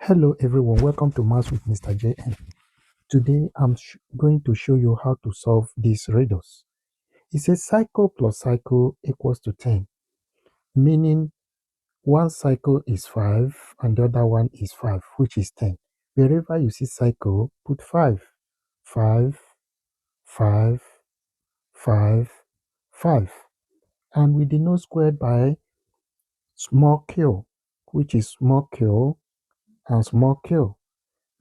Hello everyone, welcome to Maths with Mr. JN. Today I'm going to show you how to solve these riddles. It says cycle plus cycle equals to 10, meaning one cycle is 5 and the other one is 5, which is 10. Wherever you see cycle, put 5. 5, 5, 5, 5. And we denote squared by small q, which is small q and small q.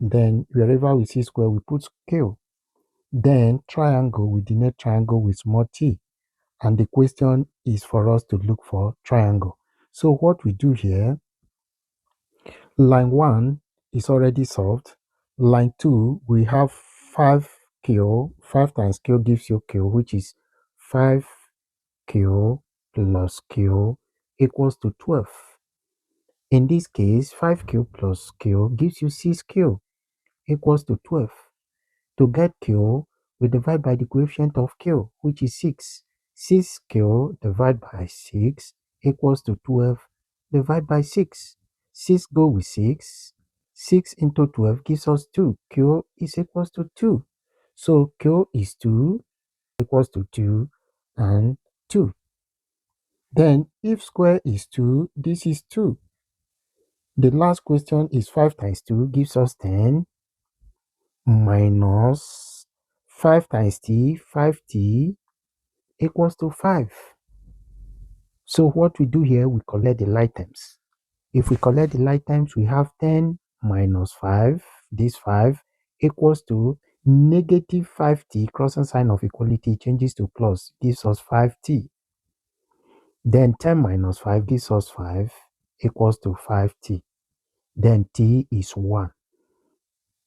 Then wherever we see square, we put q. Then triangle, we denote triangle with small t. And the question is for us to look for triangle. So what we do here, line 1 is already solved. Line 2, we have 5q. 5 times q gives you q, which is 5q plus q equals to 12. In this case, 5q plus q gives you 6q equals to 12. To get q, we divide by the coefficient of q, which is 6. 6q divided by 6 equals to 12 divided by 6. 6 go with 6. 6 into 12 gives us 2. Q is equals to 2. So q is 2 equals to 2 and 2. Then if square is 2, this is 2. The last question is 5 times 2 gives us 10 minus 5 times t, 5t equals to 5. So what we do here, we collect the like terms. If we collect the like terms, we have 10 minus 5, this 5, equals to negative 5t, crossing sign of equality changes to plus, gives us 5t. Then 10 minus 5 gives us 5, equals to 5t. Then t is 1.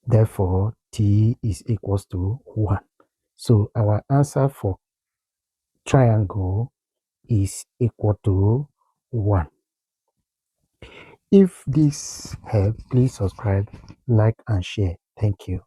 Therefore, t is equals to 1. So our answer for triangle is equal to 1. If this helped, please subscribe, like, and share. Thank you.